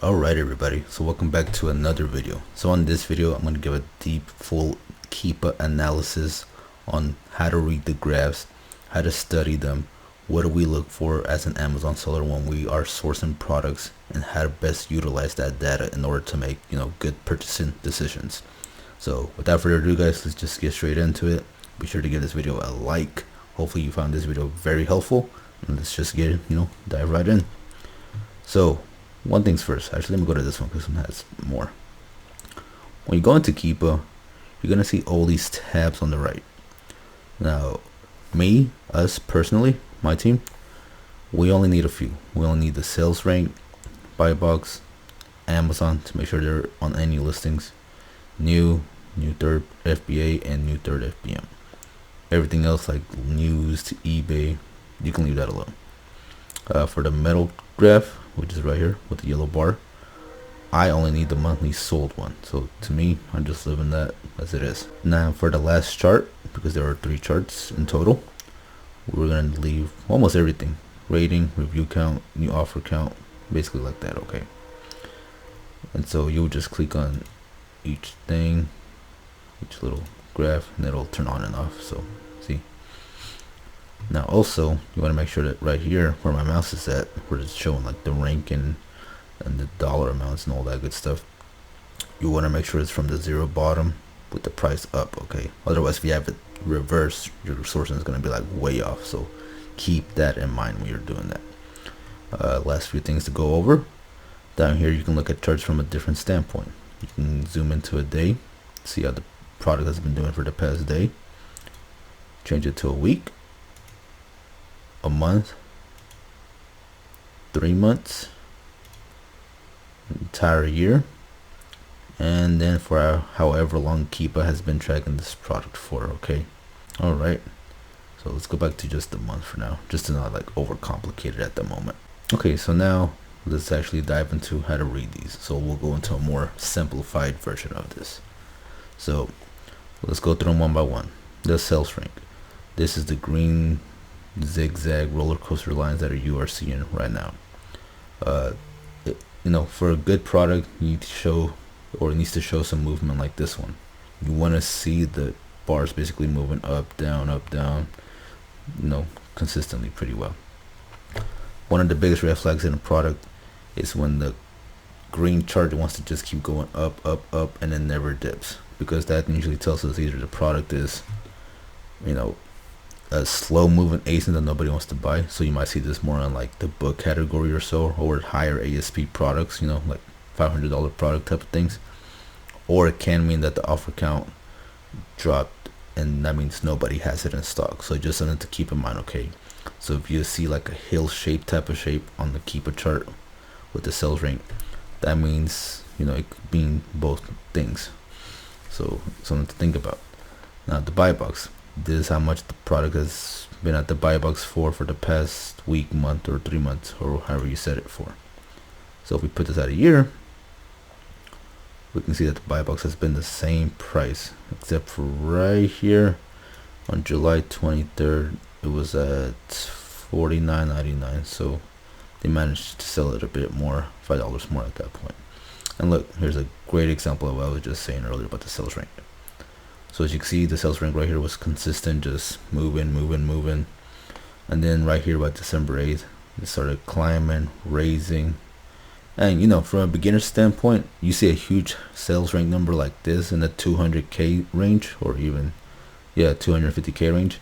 Alright everybody, so welcome back to another video. So on this video I'm going to give a deep full Keepa analysis on how to read the graphs, how to study them, what do we look for as an Amazon seller when we are sourcing products, and how to best utilize that data in order to make good purchasing decisions. So without further ado guys, let's just get straight into it. Be sure to give this video a like. Hopefully you found this video very helpful, and let's just get dive right in. So one thing's first, actually let me go to this one because it has more. When you go into Keepa, you're gonna see all these tabs on the right. Now us personally, my team, we only need a few. We only need the sales rank, buy box, Amazon to make sure they're on any listings, new third FBA, and new third FBM. Everything else like news to eBay, you can leave that alone. For the metal graph, which is right here with the yellow bar, I only need the monthly sold one. So to me, I'm just leaving that as it is. Now for the last chart, because there are 3 charts in total, we're going to leave almost everything. Rating, review count, new offer count, basically like that, okay? And so you'll just click on each thing, each little graph, and it'll turn on and off. So see. Now also, you want to make sure that right here where my mouse is at, where it's showing like the rank and the dollar amounts and all that good stuff, you want to make sure it's from the 0 bottom with the price up, okay? Otherwise, if you have it reversed, your sourcing is going to be like way off. So keep that in mind when you're doing that. Last few things to go over. Down here, you can look at charts from a different standpoint. You can zoom into a day, see how the product has been doing for the past day, change it to a week, a month, 3 months, entire year, and then for however long Keepa has been tracking this product for, okay? Alright, so let's go back to just the month for now, just to not like overcomplicate it at the moment. Okay, so now let's actually dive into how to read these. So we'll go into a more simplified version of this. So let's go through them one by one. The sales rank. This is the green zigzag roller coaster lines that you are seeing right now. For a good product, you need to show, or it needs to show some movement like this one. You want to see the bars basically moving up, down, consistently pretty well. One of the biggest red flags in a product is when the green chart wants to just keep going up, and then never dips, because that usually tells us either the product is, a slow moving ASIN that nobody wants to buy. So you might see this more on like the book category or so, or higher ASP products, like $500 product type of things. Or it can mean that the offer count dropped, and that means nobody has it in stock. So just something to keep in mind, okay? So if you see like a hill shape type of shape on the Keepa chart with the sales rank, that means it could mean both things. So something to think about. Now the buy box. This is how much the product has been at the buy box for the past week, month, or 3 months, or however you set it for. So if we put this at a year, we can see that the buy box has been the same price, except for right here on July 23rd, it was at $49.99. So they managed to sell it a bit more, $5 more at that point. And look, here's a great example of what I was just saying earlier about the sales rank. So as you can see, the sales rank right here was consistent, just moving. And then right here by December 8th, it started climbing, raising. And from a beginner standpoint, you see a huge sales rank number like this in the 200K range, or even 250K range.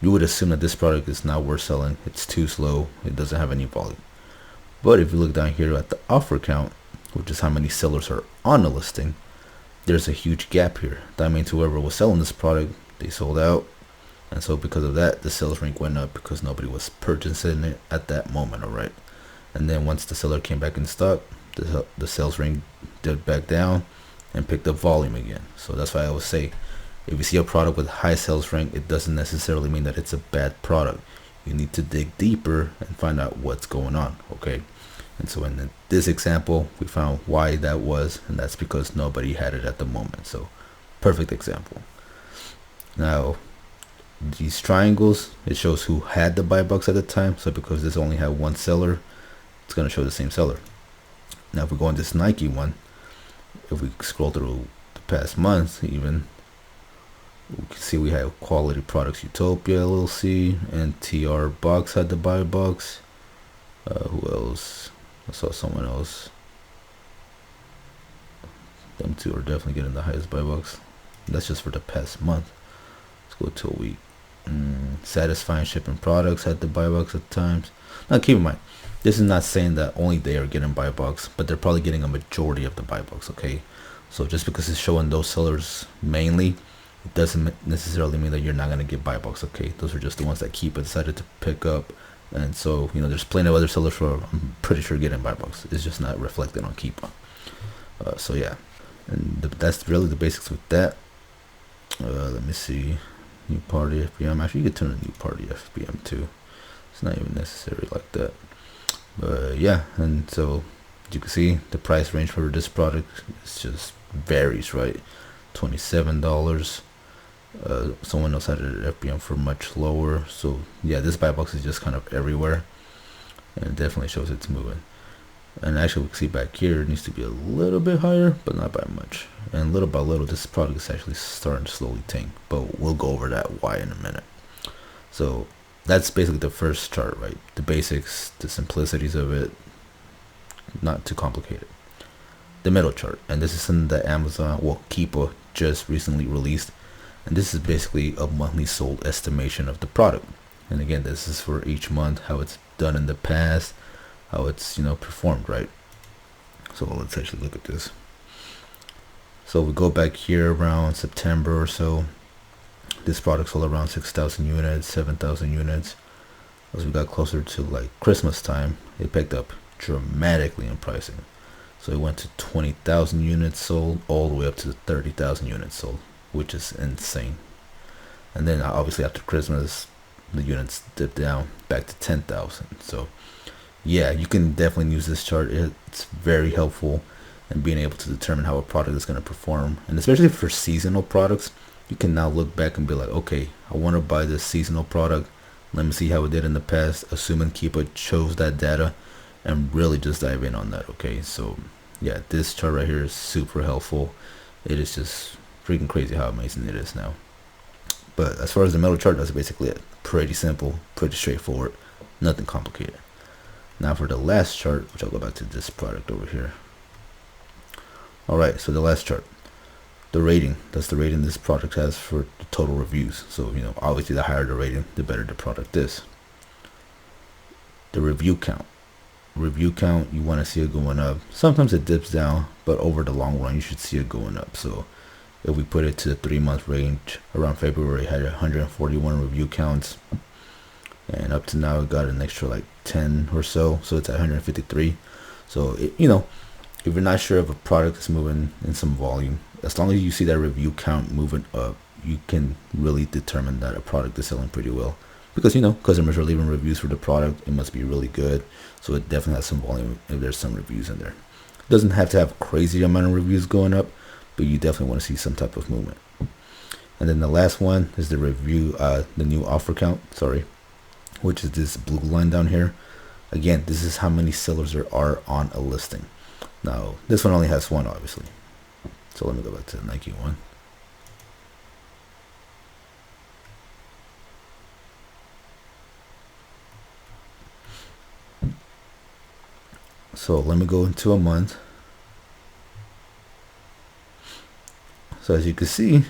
You would assume that this product is not worth selling. It's too slow. It doesn't have any volume. But if you look down here at the offer count, which is how many sellers are on the listing, there's a huge gap here. That means whoever was selling this product, they sold out. And so because of that, the sales rank went up because nobody was purchasing it at that moment, alright? And then once the seller came back in stock, the sales rank dipped back down and picked up volume again. So that's why I always say, if you see a product with high sales rank, it doesn't necessarily mean that it's a bad product. You need to dig deeper and find out what's going on, okay? And so in this example, we found why that was, and that's because nobody had it at the moment. So perfect example. Now these triangles, it shows who had the buy box at the time. So because this only had one seller, it's going to show the same seller. Now if we go on this Nike one, if we scroll through the past month even, we can see we have Quality Products Utopia LLC and TR Box had the buy box. Who else? I saw someone else. Them two are definitely getting the highest buy box. That's just for the past month. Let's go to a week. Satisfying Shipping Products had the buy box at times. Now keep in mind, this is not saying that only they are getting buy box, but they're probably getting a majority of the buy box. Okay, so just because it's showing those sellers mainly, it doesn't necessarily mean that you're not gonna get buy box. Okay, those are just the ones that Keepa decided to pick up, and so there's plenty of other sellers who are, I'm pretty sure, getting buy box. It's just not reflected on Keepa. So yeah, and that's really the basics with that. Let me see. New party FBM. Actually, you could turn a new party FBM too. It's not even necessary like that. But yeah, and so you can see the price range for this product is just varies, right? $27. Someone else had it at FBM for much lower. So yeah, this buy box is just kind of everywhere, and it definitely shows it's moving. And actually, we can see back here it needs to be a little bit higher, but not by much. And little by little, this product is actually starting to slowly tank. But we'll go over that why in a minute. So that's basically the first chart, right? The basics, the simplicities of it, not too complicated. The middle chart, and this is something that Amazon, well, Keepa just recently released, and this is basically a monthly sold estimation of the product. And again, this is for each month, how it's done in the past, how it's performed, right? So let's actually look at this. So we go back here around September or so. This product sold around 6,000 units, 7,000 units. As we got closer to like Christmas time, it picked up dramatically in pricing. So it went to 20,000 units sold all the way up to 30,000 units sold, which is insane. And then obviously after Christmas, the units dipped down back to 10,000. So yeah, you can definitely use this chart. It's very helpful in being able to determine how a product is going to perform. And especially for seasonal products, you can now look back and be like, okay, I want to buy this seasonal product. Let me see how it did in the past, assuming Keepa chose that data, and really just dive in on that. Okay, so yeah, this chart right here is super helpful. It is just freaking crazy how amazing it is now. But as far as the middle chart, that's basically it. Pretty simple, pretty straightforward, nothing complicated. Now for the last chart, which I'll go back to this product over here. Alright, so the last chart, the rating. That's the rating this product has for the total reviews. So obviously the higher the rating, the better the product is. The review count. Review count, you want to see it going up. Sometimes it dips down, but over the long run you should see it going up. So if we put it to the 3-month range, around February it had 141 review counts, and up to now it got an extra like 10 or so, so it's at 153. So if you're not sure if a product is moving in some volume, as long as you see that review count moving up, you can really determine that a product is selling pretty well. Because customers are leaving reviews for the product, it must be really good. So it definitely has some volume if there's some reviews in there. It doesn't have to have a crazy amount of reviews going up, but you definitely want to see some type of movement. And then the last one is the review, the new offer count, which is this blue line down here. Again, this is how many sellers there are on a listing. Now this one only has one, obviously. So let me go back to the Nike one. So let me go into a month. So as you can see,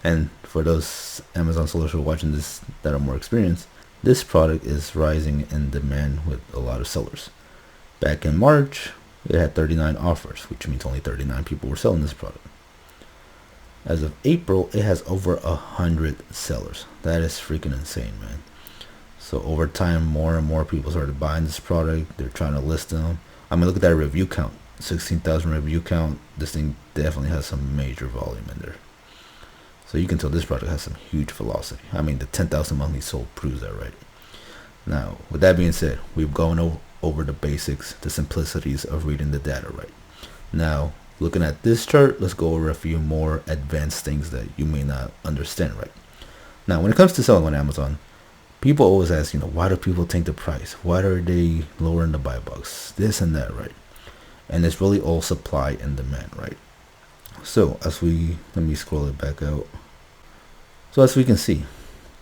and for those Amazon sellers who are watching this that are more experienced, this product is rising in demand with a lot of sellers. Back in March, it had 39 offers, which means only 39 people were selling this product. As of April, it has over 100 sellers. That is freaking insane, man. So over time, more and more people started buying this product. They're trying to list them. I mean, look at that review count, 16,000 review count. This thing definitely has some major volume in there. So you can tell this product has some huge velocity. I mean, the 10,000 monthly sold proves that, right? Now, with that being said, we've gone over the basics, the simplicities of reading the data, right? Now, looking at this chart, let's go over a few more advanced things that you may not understand, right? Now, when it comes to selling on Amazon, people always ask, why do people tank the price? Why are they lowering the buy box? This and that, right? and it's really all supply and demand, right? So let me scroll it back out. So as we can see,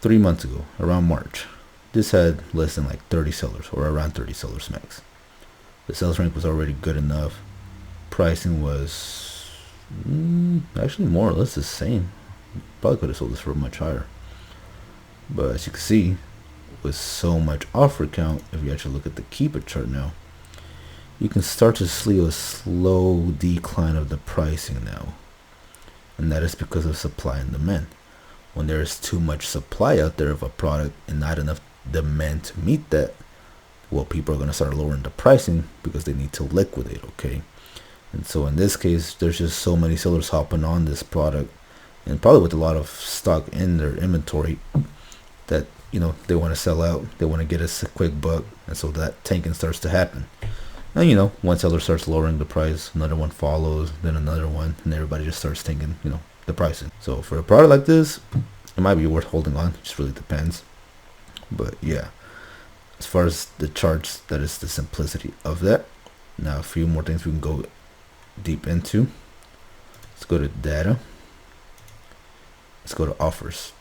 3 months ago, around March, this had less than like 30 sellers, or around 30 sellers max. The sales rank was already good enough. Pricing was actually more or less the same. Probably could have sold this for much higher. But as you can see, with so much offer count, if you actually look at the Keepa chart now, you can start to see a slow decline of the pricing now. And that is because of supply and demand. When there is too much supply out there of a product and not enough demand to meet that, well, people are going to start lowering the pricing because they need to liquidate, okay? And so in this case, there's just so many sellers hopping on this product, and probably with a lot of stock in their inventory, that, you know, they want to sell out, they want to get a quick buck, and so that tanking starts to happen. And, you know, one seller starts lowering the price, another one follows, then another one, and everybody just starts tanking, you know, the pricing. So for a product like this, it might be worth holding on. It just really depends. But yeah, as far as the charts, that is the simplicity of that. Now a few more things we can go deep into. Let's go to data. Let's go to offers.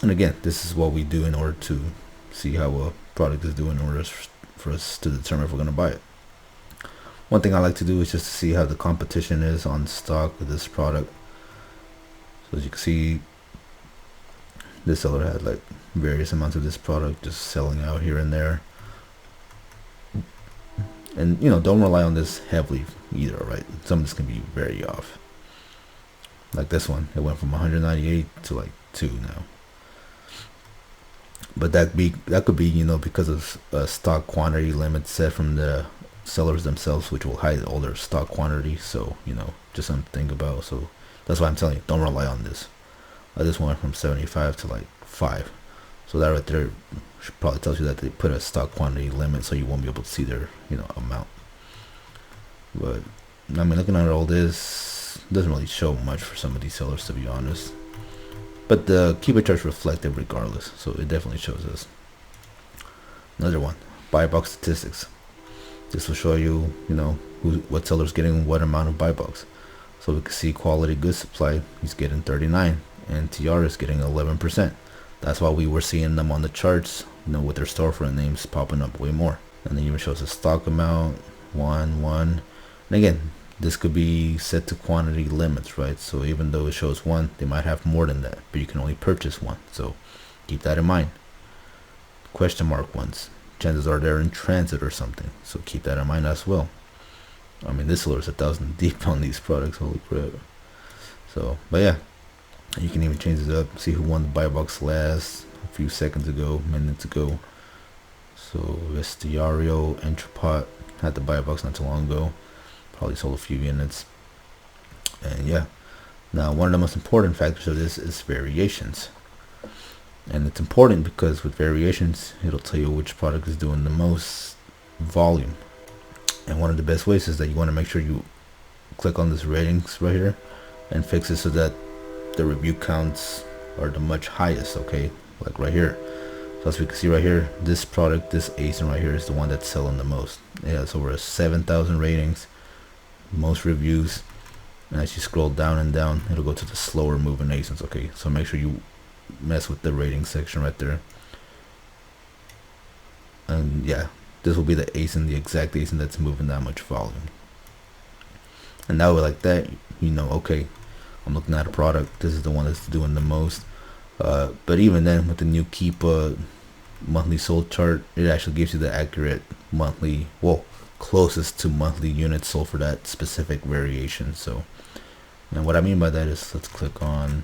And again, this is what we do in order to see how a product is doing in order for us to determine if we're going to buy it. One thing I like to do is just to see how the competition is on stock with this product. So as you can see, this seller had like various amounts of this product just selling out here and there. And, you know, don't rely on this heavily either, right? Some of this can be very off. Like this one, it went from 198 to like 2 now. But that could be, you know, because of a stock quantity limit set from the sellers themselves, which will hide all their stock quantity. So, you know, just something to think about. So that's why I'm telling you, don't rely on this. This one went from 75 to like 5. So that right there probably tells you that they put a stock quantity limit, so you won't be able to see their, you know, amount. But I mean, looking at all this, doesn't really show much for some of these sellers, to be honest. But the Keepa charts reflect it regardless, so it definitely shows us. Another one, buy box statistics. This will show you, you know, what seller's getting what amount of buy box. So we can see quality goods supply, he's getting 39, and TR is getting 11%. That's why we were seeing them on the charts, you know, with their storefront names popping up way more. And then even shows the stock amount, 1. And again, this could be set to quantity limits, right? So even though it shows 1, they might have more than that, but you can only purchase 1. So keep that in mind. Question mark ones, chances are they're in transit or something, so keep that in mind as well. I mean, this seller is 1,000 deep on these products, holy crap. So, but yeah, you can even change it up, see who won the buy box last a few seconds ago, minutes ago. So Vestiario, Entrepot had the buy box not too long ago, probably sold a few units. And yeah, now one of the most important factors of this is variations. And it's important because with variations, it'll tell you which product is doing the most volume. And one of the best ways is that you want to make sure you click on this ratings right here and fix it so that the review counts are the much highest, okay? Like right here. So as we can see right here, this product, this ASIN right here is the one that's selling the most. It has over 7,000 ratings, most reviews. And as you scroll down and down, it'll go to the slower moving ASINs, okay? So make sure you mess with the rating section right there. And yeah, this will be the ASIN, the exact ASIN that's moving that much volume. And now like that, you know, okay, I'm looking at a product, this is the one that's doing the most. But even then, with the new Keepa monthly sold chart, it actually gives you the accurate monthly, well, closest to monthly units sold for that specific variation. So, and what I mean by that is, let's click on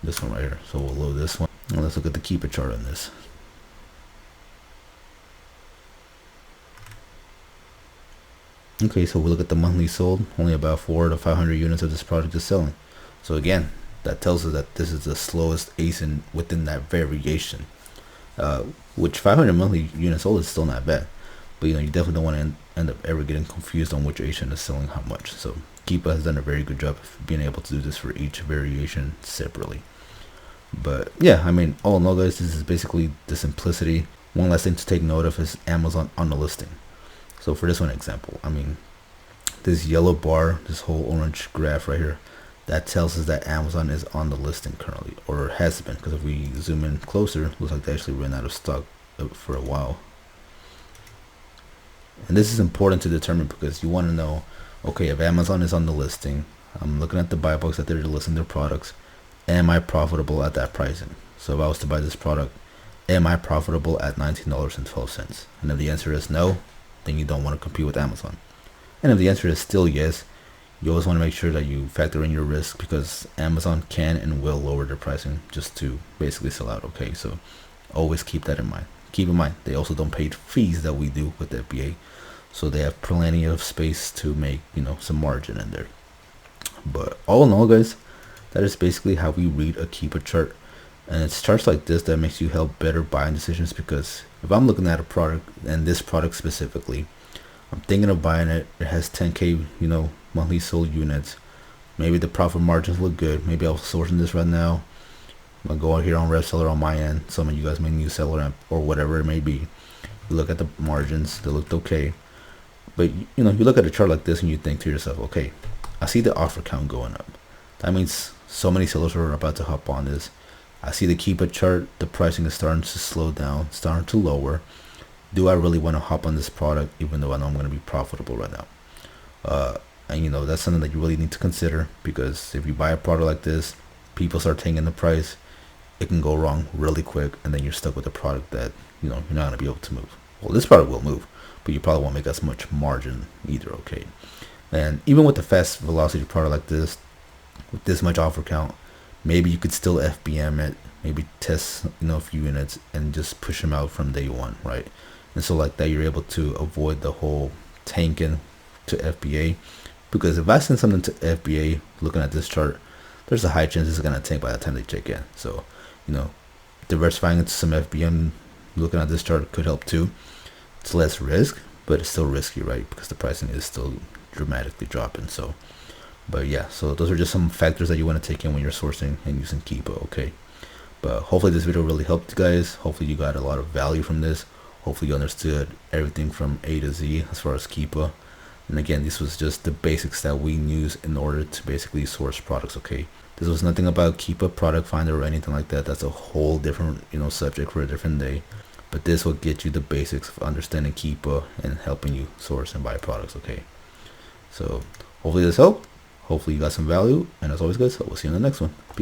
this one right here. So we'll load this one, and let's look at the Keepa chart on this. Okay, so we look at the monthly sold, only about 400 to 500 units of this product is selling. So again, that tells us that this is the slowest ASIN within that variation. Which 500 monthly units sold is still not bad, but you know, you definitely don't want to end up ever getting confused on which ASIN is selling how much. So Keepa has done a very good job of being able to do this for each variation separately. But yeah, I mean, all in all, guys, this is basically the simplicity One last thing to take note of is Amazon on the listing. So for this one example, I mean, this yellow bar, this whole orange graph right here, that tells us that Amazon is on the listing currently, or has been, because if we zoom in closer, looks like they actually ran out of stock for a while. And this is important to determine because you want to know, okay, if Amazon is on the listing, I'm looking at the buy box that they're listing their products, am I profitable at that pricing? So if I was to buy this product, am I profitable at $19.12? And if the answer is no, then you don't want to compete with Amazon. And if the answer is still yes, you always want to make sure that you factor in your risk, because Amazon can and will lower their pricing just to basically sell out. Okay, so always keep that in mind. Keep in mind, they also don't pay fees that we do with the FBA, so they have plenty of space to make, you know, some margin in there. But all in all, guys, that is basically how we read a Keepa chart. And it's charts like this that makes you help better buying decisions, because if I'm looking at a product, and this product specifically, I'm thinking of buying it, it has 10k, you know, monthly sold units, maybe the profit margins look good, maybe I'll sourcing this right now, I'll go out here on RevSeller on my end, some of you guys may use Seller app or whatever it may be, you look at the margins, they looked okay, but you know, you look at a chart like this and you think to yourself, okay, I see the offer count going up, that means so many sellers are about to hop on this. I see the Keepa chart, the pricing is starting to slow down, starting to lower. Do I really want to hop on this product even though I know I'm going to be profitable right now? And you know, that's something that you really need to consider, because if you buy a product like this, people start taking the price, it can go wrong really quick, and then you're stuck with a product that, you know, you're not going to be able to move. Well, this product will move, but you probably won't make as much margin either. Okay, and even with the fast velocity product like this, with this much offer count, maybe you could still FBM it, maybe test, you know, a few units and just push them out from day one, right? And so like that, you're able to avoid the whole tanking to FBA, because if I send something to FBA looking at this chart, there's a high chance it's going to tank by the time they check in. So, you know, diversifying into some FBM looking at this chart could help too. It's less risk, but it's still risky, right? Because the pricing is still dramatically dropping. So, but yeah, so those are just some factors that you want to take in when you're sourcing and using Keepa. Okay, but hopefully this video really helped you guys. Hopefully you got a lot of value from this. Hopefully you understood everything from A to Z as far as Keepa. And again, this was just the basics that we use in order to basically source products. Okay, this was nothing about Keepa product finder or anything like that. That's a whole different, you know, subject for a different day. But this will get you the basics of understanding Keepa and helping you source and buy products. Okay, so hopefully this helped. Hopefully you got some value, and as always, guys, we'll see you in the next one. Peace.